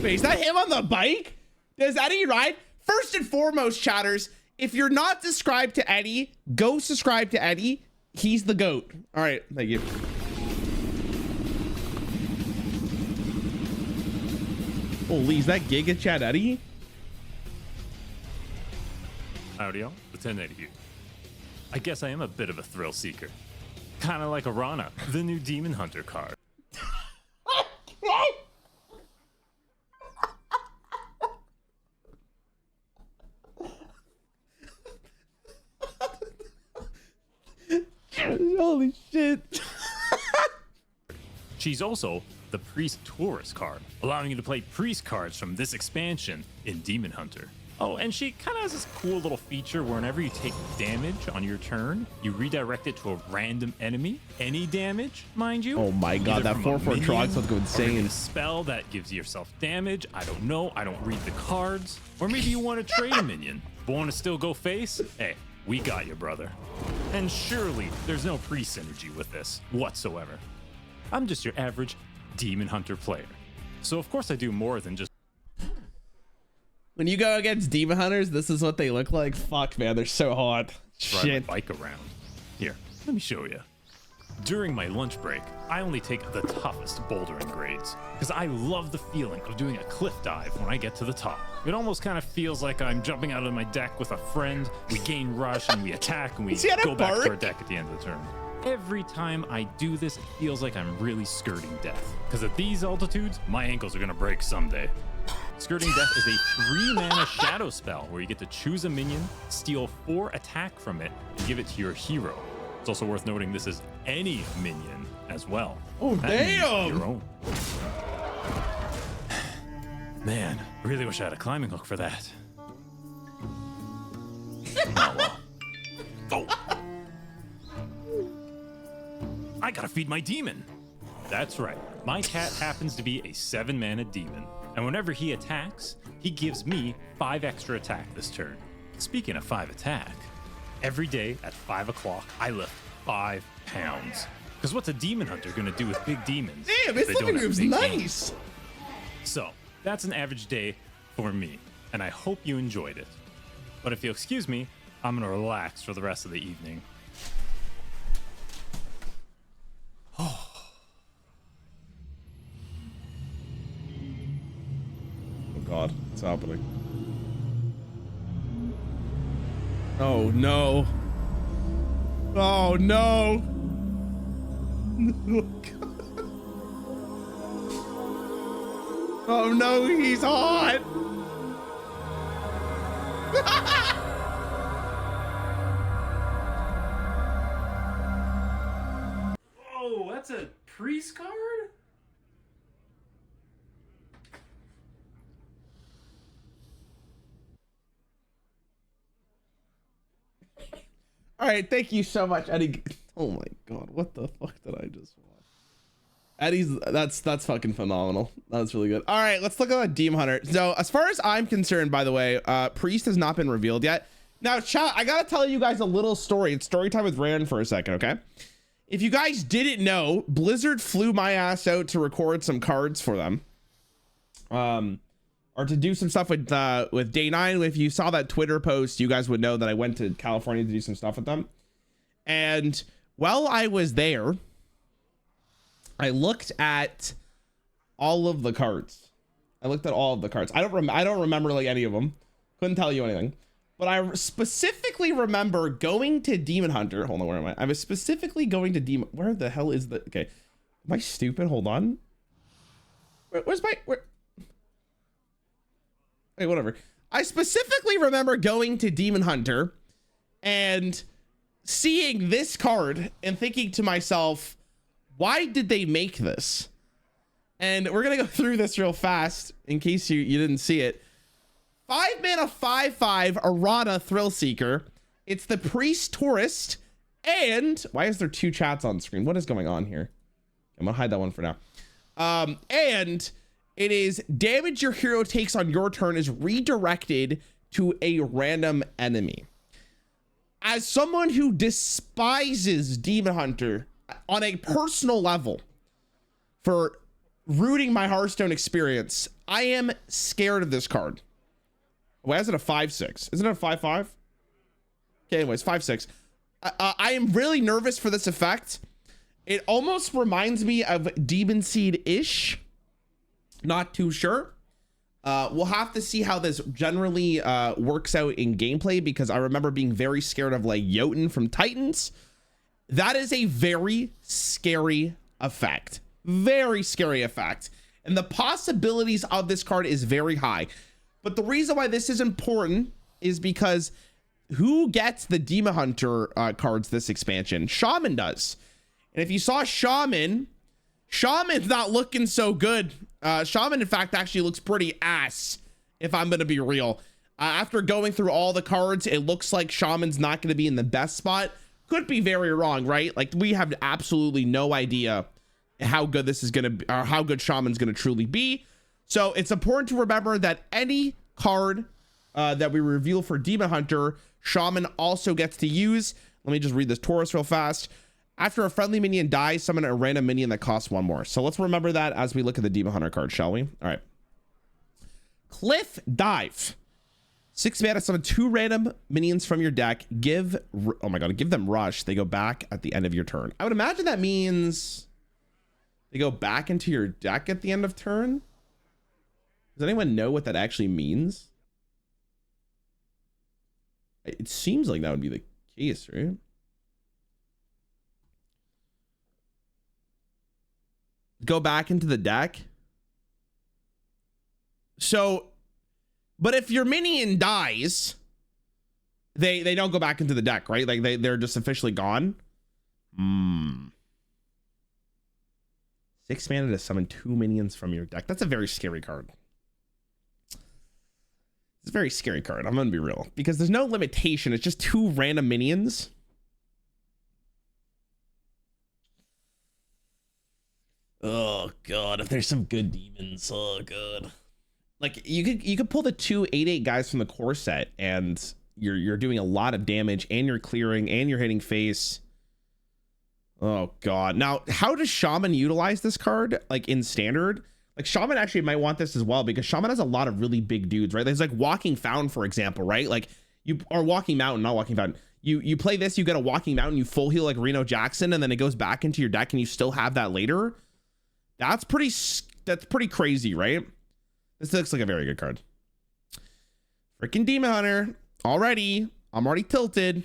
Wait, is that him on the bike? Does Eddie ride? First and foremost, chatters, if you're not subscribed to Eddie, go subscribe to Eddie. He's the GOAT. All right, thank you. Holy, is that Giga Chat Eddie? Howdy y'all, Lieutenant Eddie here. I guess I am a bit of a thrill seeker. Kind of like Arana, the new Demon Hunter card. Holy shit. She's also the Priest Tourist card, allowing you to play Priest cards from this expansion in Demon Hunter. Oh, and she kind of has this cool little feature where whenever you take damage on your turn, you redirect it to a random enemy. Any damage, mind you. Oh my god, that 4/4 Trogs would go insane. A spell that gives yourself damage. I don't know. I don't read the cards. Or maybe you want to trade a minion, but want to still go face? Hey, we got you, brother. And surely there's no pre-synergy with this whatsoever. I'm just your average Demon Hunter player. So of course I do more than just... When you go against Demon Hunters, this is what they look like. Fuck, man, they're so hot. ride my Shit. bike around. Here, let me show you. During my lunch break, I only take the toughest bouldering grades because I love the feeling of doing a cliff dive when I get to the top. It almost kind of feels like I'm jumping out of my deck with a friend. We gain rush and we attack and we go back to our deck at the end of the turn. Every time I do this, it feels like I'm really skirting death because at these altitudes, my ankles are gonna break someday. Skirting Death is a 3-mana shadow spell where you get to choose a minion, steal 4 attack from it, and give it to your hero. It's also worth noting this is any minion as well. Oh, That means damn! Your own. Man, I really wish I had a climbing hook for that. Oh, well. Oh. I gotta feed my demon. That's right. My cat happens to be a 7-mana demon. And whenever he attacks, he gives me 5 extra attack this turn. Speaking of 5 attack, every day at 5 o'clock, I lift 5 pounds. Because what's a demon hunter gonna do with big demons? Damn, his living room's nice. So, that's an average day for me, and I hope you enjoyed it. But if you'll excuse me, I'm gonna relax for the rest of the evening. Oh god, what's happening? Oh no. Oh no. Oh no, he's hot. Oh, that's a priest card? All right, thank you so much, Eddie. Oh my god, what the fuck did I just watch? Eddie's that's fucking phenomenal. That's really good. All right, let's look at Demon Hunter. So as far as I'm concerned, by the way, Priest has not been revealed yet. Now, chat, I gotta tell you guys a little story. It's story time with Rarran for a second, okay? If you guys didn't know, Blizzard flew my ass out to record some cards for them. Or to do some stuff with Day 9. If you saw that Twitter post, you guys would know that I went to California to do some stuff with them. And while I was there, I looked at all of the cards. I looked at all of the cards. I don't remember like any of them. Couldn't tell you anything. But I specifically remember going to Demon Hunter. Hold on, where am I? I was specifically going to Demon. Where the hell is the? Okay, am I stupid? Hold on. Where's my? Hey, whatever. I specifically remember going to Demon Hunter and seeing this card and thinking to myself, why did they make this? And we're gonna go through this real fast in case you didn't see it. 5-mana 5/5 Arana Thrill Seeker. It's the Priest Tourist. And why is there 2 chats on screen? What is going on here? I'm gonna hide that one for now. And it is damage your hero takes on your turn is redirected to a random enemy. As someone who despises Demon Hunter on a personal level for rooting my Hearthstone experience. I am scared of this card. Why is it a 5/6? Isn't it a 5/5? Okay, anyways, 5/6. I am really nervous for this effect. It almost reminds me of Demon Seed-ish. Not too sure. We'll have to see how this generally works out in gameplay, because I remember being very scared of like Jotun from Titans. That is a very scary effect. Very scary effect. And the possibilities of this card is very high. But the reason why this is important is because who gets the Demon Hunter cards this expansion? Shaman does. And if you saw Shaman's not looking so good. Shaman, in fact, actually looks pretty ass, if I'm going to be real. After going through all the cards, it looks like Shaman's not going to be in the best spot. Could be very wrong, right? Like, we have absolutely no idea how good this is going to be, or how good Shaman's going to truly be. So it's important to remember that any card that we reveal for Demon Hunter, Shaman also gets to use. Let me just read this Taurus real fast. After a friendly minion dies, summon a random minion that costs 1 more. So let's remember that as we look at the Demon Hunter card, shall we? All right. Cliff Dive. 6 mana, summon 2 random minions from your deck. Give them rush. They go back at the end of your turn. I would imagine that means they go back into your deck at the end of turn. Does anyone know what that actually means? It seems like that would be the case, right? Go back into the deck. So, but if your minion dies, they don't go back into the deck, right? Like they're just officially gone. 6 mana to summon 2 minions from your deck. That's a very scary card. It's a very scary card. I'm gonna be real, because there's no limitation. It's just 2 random minions. Oh god, if there's some good demons, oh god. Like you could pull the 2 8/8 guys from the core set, and you're doing a lot of damage, and you're clearing, and you're hitting face. Oh god. Now, how does Shaman utilize this card? Like in standard, like Shaman actually might want this as well, because Shaman has a lot of really big dudes, right? There's like Walking Fountain, for example, right? Like you are Walking Mountain, not Walking Fountain. You play this, you get a Walking Mountain, you full heal like Reno Jackson, and then it goes back into your deck, and you still have that later. That's pretty crazy, right? This looks like a very good card. Freaking Demon Hunter. Already. I'm already tilted.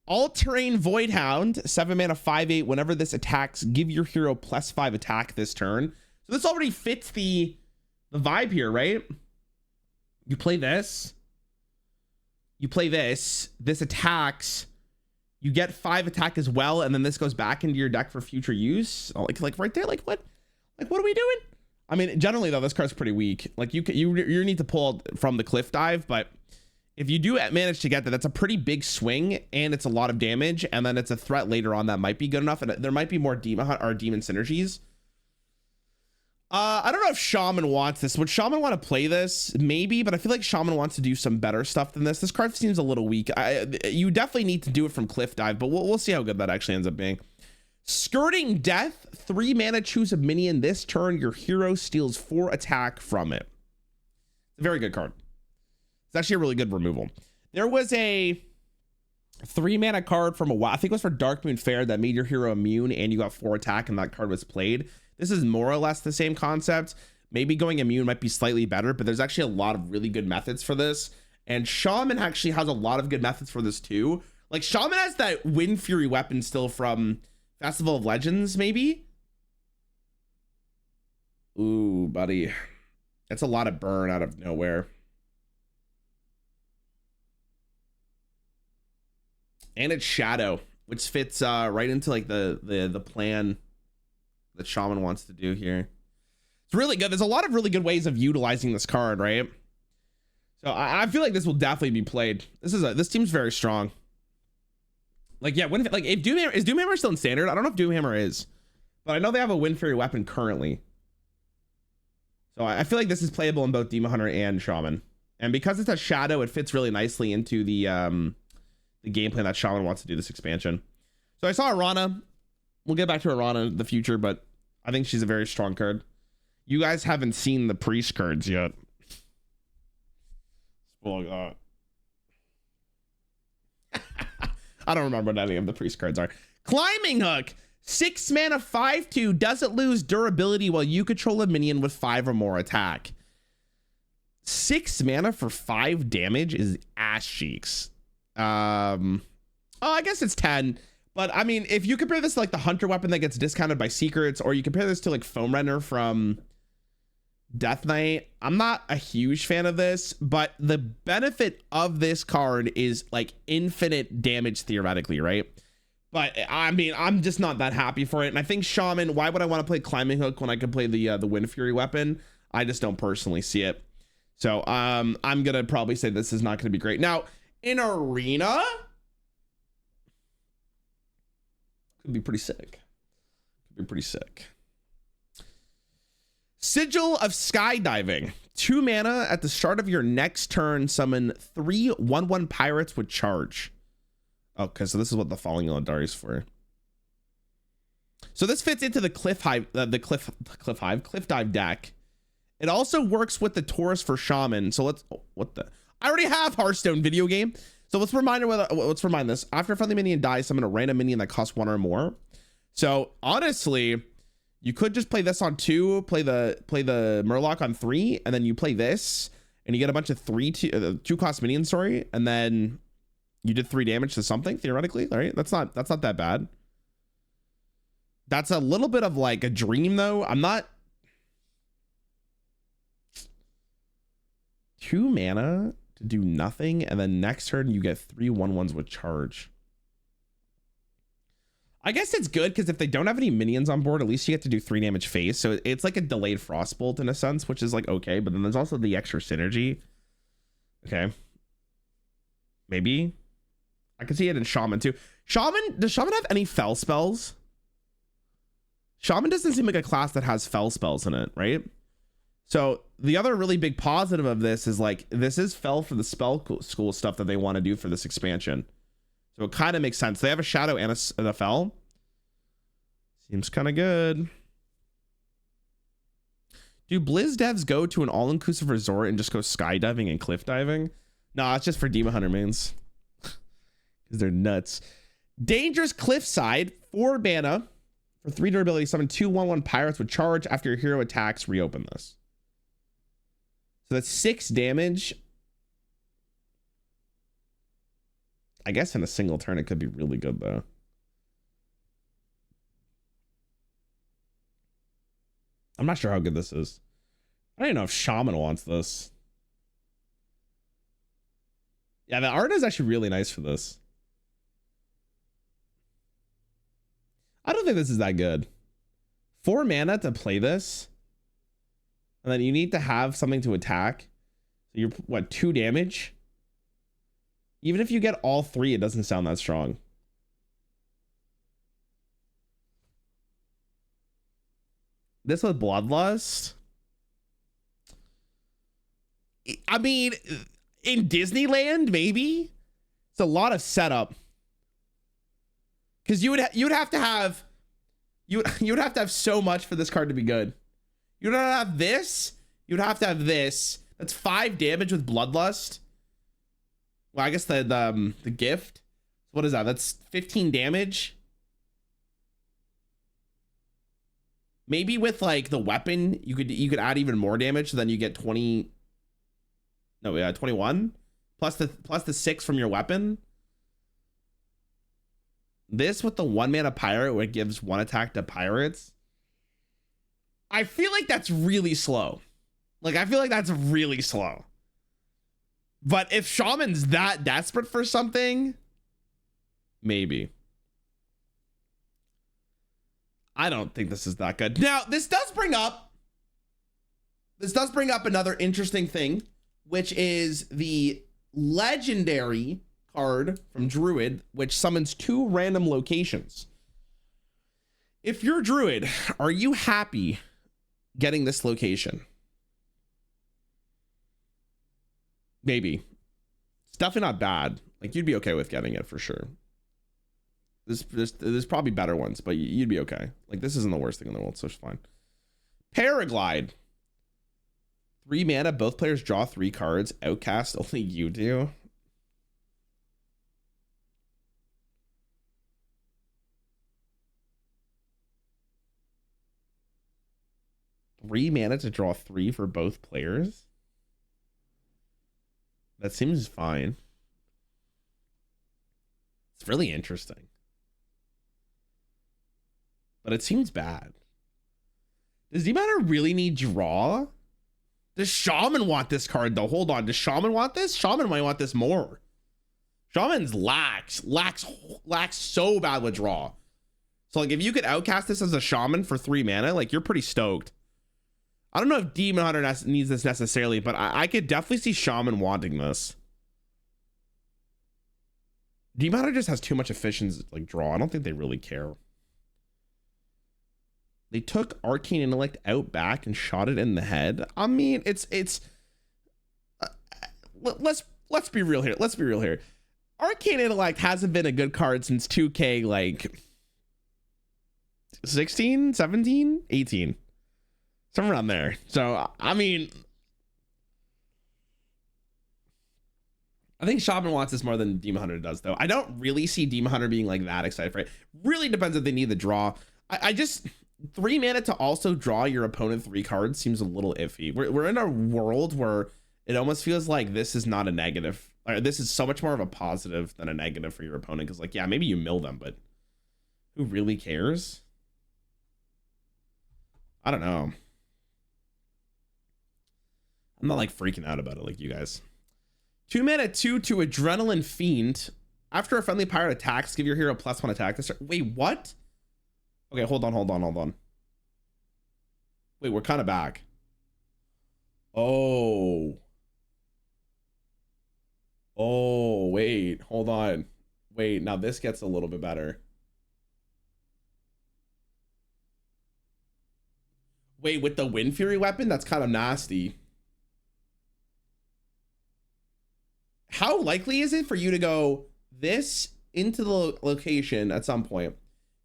All-Terrain Voidhound. 7 mana, 5/8. Whenever this attacks, give your hero +5 attack this turn. So this already fits the vibe here, right? You play this. You play this. This attacks. You get 5 attack as well, and then this goes back into your deck for future use. Like right there, like what are we doing? I mean, generally though, this card's pretty weak. Like you need to pull from the Cliff Dive, but if you do manage to get that, that's a pretty big swing, and it's a lot of damage, and then it's a threat later on that might be good enough, and there might be more demon synergies. I don't know if Shaman wants this. Would Shaman want to play this? Maybe, but I feel like Shaman wants to do some better stuff than this. This card seems a little weak. You definitely need to do it from Cliff Dive, but we'll see how good that actually ends up being. Skirting Death. 3 mana, choose a minion. This turn, your hero steals 4 attack from it. It's a very good card. It's actually a really good removal. There was a 3 mana card from a while, I think it was for Darkmoon Fair, that made your hero immune and you got 4 attack, and that card was played. This is more or less the same concept. Maybe going immune might be slightly better, but there's actually a lot of really good methods for this. And Shaman actually has a lot of good methods for this too. Like Shaman has that Wind Fury weapon still from Festival of Legends, maybe? Ooh, buddy. That's a lot of burn out of nowhere. And it's Shadow, which fits right into like the plan that Shaman wants to do here. It's really good. There's a lot of really good ways of utilizing this card, right? So I feel like this will definitely be played. This team's very strong. Like, yeah, if Doomhammer still in standard? I don't know if Doomhammer is, but I know they have a Wind Fury weapon currently. So I feel like this is playable in both Demon Hunter and Shaman. And because it's a Shadow, it fits really nicely into the game plan that Shaman wants to do this expansion. So I saw Arana. We'll get back to Arana in the future, but I think she's a very strong card. You guys haven't seen the priest cards yet. Well, I don't remember what any of the priest cards are. Climbing Hook. 6 mana 5/2 doesn't lose durability while you control a minion with 5 or more attack. 6 mana for 5 damage is ass cheeks. Oh, I guess it's 10. But I mean, if you compare this to like the hunter weapon that gets discounted by secrets, or you compare this to like Foam Render from Death Knight, I'm not a huge fan of this, but the benefit of this card is like infinite damage theoretically, right? But I mean, I'm just not that happy for it. And I think Shaman, why would I want to play Climbing Hook when I could play the Wind Fury weapon? I just don't personally see it. So I'm gonna probably say this is not gonna be great. Now in Arena, could be pretty sick. Could be pretty sick. Sigil of Skydiving. 2 mana at the start of your next turn, summon 3 1/1 pirates with charge. Okay, so this is what the Falling Eldari is for. So this fits into the Cliff Dive deck. It also works with the Taurus for Shaman. So let's, I already have Hearthstone video game. So let's remind this. After a friendly minion dies, summon a random minion that costs 1 or more. So honestly, you could just play this on 2, play the Murloc on 3, and then you play this, and you get a bunch of 2 cost minions, sorry, and then you did 3 damage to something theoretically, right? That's not that bad. That's a little bit of like a dream though. I'm not. 2 mana to do nothing, and then next turn you get 3 1/1s with charge. I guess it's good because if they don't have any minions on board, at least you get to do 3 damage phase. So it's like a delayed Frostbolt in a sense, which is like okay, but then there's also the extra synergy. Okay. Maybe. I can see it in Shaman too. Does Shaman have any fell spells? Shaman doesn't seem like a class that has fell spells in it, right? So the other really big positive of this is like, this is fell for the spell school stuff that they want to do for this expansion. So it kind of makes sense. They have a shadow and a fell. Seems kind of good. Do Blizz devs go to an all-inclusive resort and just go skydiving and cliff diving? No, it's just for Demon Hunter mains. Because they're nuts. Dangerous Cliffside, 4 mana. For 3 durability, summon 2 1/1 pirates with charge. After your hero attacks, reopen this. So that's 6 damage. I guess in a single turn, it could be really good, though. I'm not sure how good this is. I don't even know if Shaman wants this. Yeah, the art is actually really nice for this. I don't think this is that good. 4 mana to play this. And then you need to have something to attack. So you're, what, 2 damage? Even if you get all 3, it doesn't sound that strong. This with Bloodlust? I mean, in Disneyland, maybe? It's a lot of setup. Because you would have to have so much for this card to be good. You don't have this. You'd have to have this. That's 5 damage with Bloodlust. Well, I guess the gift. What is that? That's 15 damage. Maybe with like the weapon, you could add even more damage. So then you get 20. No, yeah, 21 plus the 6 from your weapon. This with the 1 mana pirate, where it gives 1 attack to pirates. I feel like that's really slow. Like, I feel like that's really slow. But if Shaman's that desperate for something, maybe. I don't think this is that good. Now, this does bring up another interesting thing, which is the legendary card from Druid, which summons 2 random locations. If you're Druid, are you happy getting this location? Maybe. It's definitely not bad. Like, you'd be okay with getting it for sure. There's probably better ones, but you'd be okay. Like, this isn't the worst thing in the world, so it's fine. Paraglide. 3 mana, both players draw 3 cards. Outcast, only you do. Three mana to draw 3 for both players. That seems fine. It's really interesting. But it seems bad. Does Demon Hunter really need draw? Does Shaman want this card though? Hold on. Does Shaman want this? Shaman might want this more. Shaman's lacks so bad with draw. So like if you could outcast this as a Shaman for 3 mana, like you're pretty stoked. I don't know if Demon Hunter needs this necessarily, but I could definitely see Shaman wanting this. Demon Hunter just has too much efficiency, like draw. I don't think they really care. They took Arcane Intellect out back and shot it in the head. I mean, it's let's be real here. Let's be real here. Arcane Intellect hasn't been a good card since 2K like 16, 17, 18. Somewhere around there. So, I mean, I think Shaman wants this more than Demon Hunter does, though. I don't really see Demon Hunter being like that excited for it. Really depends if they need the draw. I just 3 mana to also draw your opponent 3 cards seems a little iffy. We're in a world where it almost feels like this is not a negative. Or this is so much more of a positive than a negative for your opponent. Because, like, yeah, maybe you mill them, but who really cares? I don't know. I'm not like freaking out about it like you guys. 2 mana 2 to Adrenaline Fiend. After a friendly pirate attacks, give your hero +1 attack. Wait, what? Okay, hold on. Wait, we're kind of back. Oh, wait, hold on. Wait, now this gets a little bit better. Wait, with the Wind Fury weapon, that's kind of nasty. How likely is it for you to go this into the location at some point?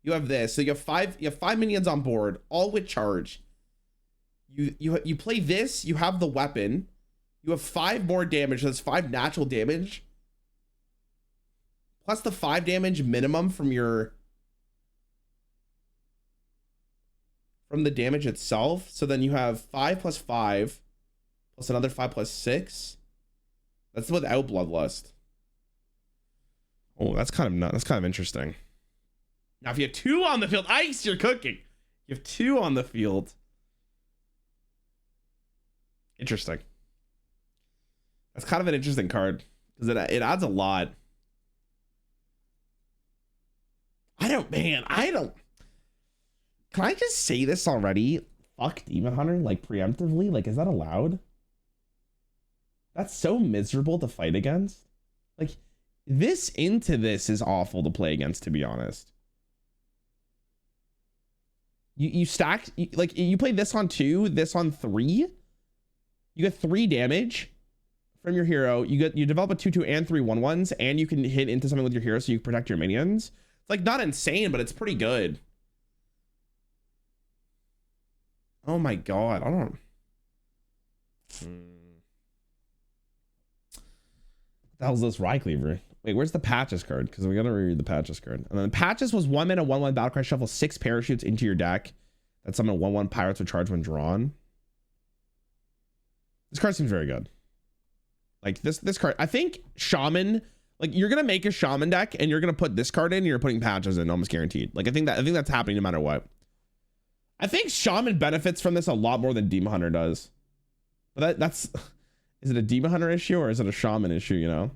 You have this, so you have five minions on board, all with charge. You play this, you have the weapon, you have 5 more damage, so that's 5 natural damage, plus the 5 damage minimum from the damage itself. So then you have 5 + 5 plus another 5 + 6. That's without Bloodlust. Oh, that's kind of nuts. That's kind of interesting. Now, if you have 2 on the field, ice, you're cooking. You have 2 on the field. Interesting. That's kind of an interesting card because it adds a lot. I don't. Can I just say this already? Fuck Demon Hunter, like preemptively. Like, is that allowed? That's so miserable to fight against. Like, this into this is awful to play against, to be honest. You stack, like, you play this on 2, this on 3. You get 3 damage from your hero. You develop a 2/2 and 3 1/1s, and you can hit into something with your hero so you protect your minions. It's like not insane, but it's pretty good. Oh my god, I don't. The hell's this Rycleaver? Wait, where's the Patches card? Because we gotta reread the Patches card. And then Patches was 1 mana 1/1 battlecry, shuffle 6 parachutes into your deck. That's summon 1/1 pirates with charge when drawn. This card seems very good. Like this card, I think Shaman, like you're gonna make a Shaman deck and you're gonna put this card in, and you're putting Patches in, almost guaranteed. Like I think that's happening no matter what. I think Shaman benefits from this a lot more than Demon Hunter does. But that's is it a Demon Hunter issue or is it a Shaman issue, you know?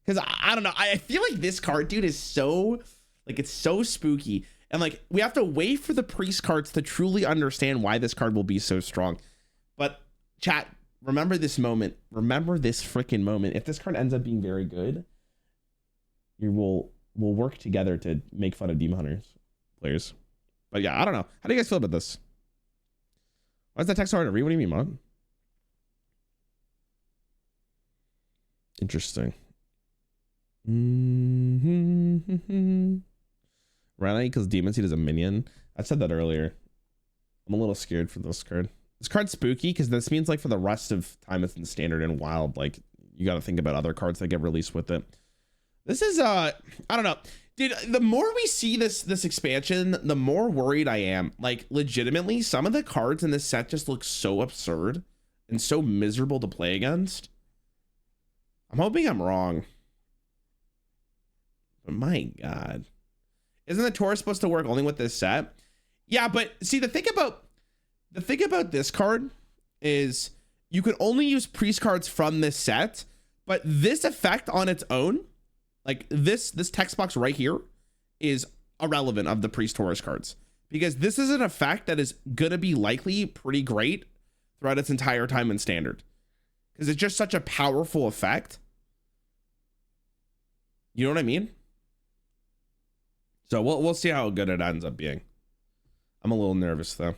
Because I don't know. I feel like this card, dude, is so, like, it's so spooky. And, like, we have to wait for the Priest cards to truly understand why this card will be so strong. But, chat, remember this moment. Remember this freaking moment. If this card ends up being very good, we'll work together to make fun of Demon Hunters players. But, yeah, I don't know. How do you guys feel about this? Why is that text hard to read? What do you mean, Mon? Interesting. Rarran because Demon Seed is a minion. I said that earlier. I'm a little scared for this card. This card's spooky because this means like for the rest of time it's in standard and wild, like you got to think about other cards that get released with it. This is I don't know, dude. The more we see this expansion, the more worried I am. Like legitimately, some of the cards in this set just look so absurd and so miserable to play against. I'm hoping I'm wrong. But my God, isn't the Taurus supposed to work only with this set? Yeah, but see the thing about this card is you can only use priest cards from this set, but this effect on its own, like this text box right here, is irrelevant of the priest Taurus cards, because this is an effect that is gonna be likely pretty great throughout its entire time in standard, because it's just such a powerful effect. You know what I mean? So we'll see how good it ends up being. I'm a little nervous though.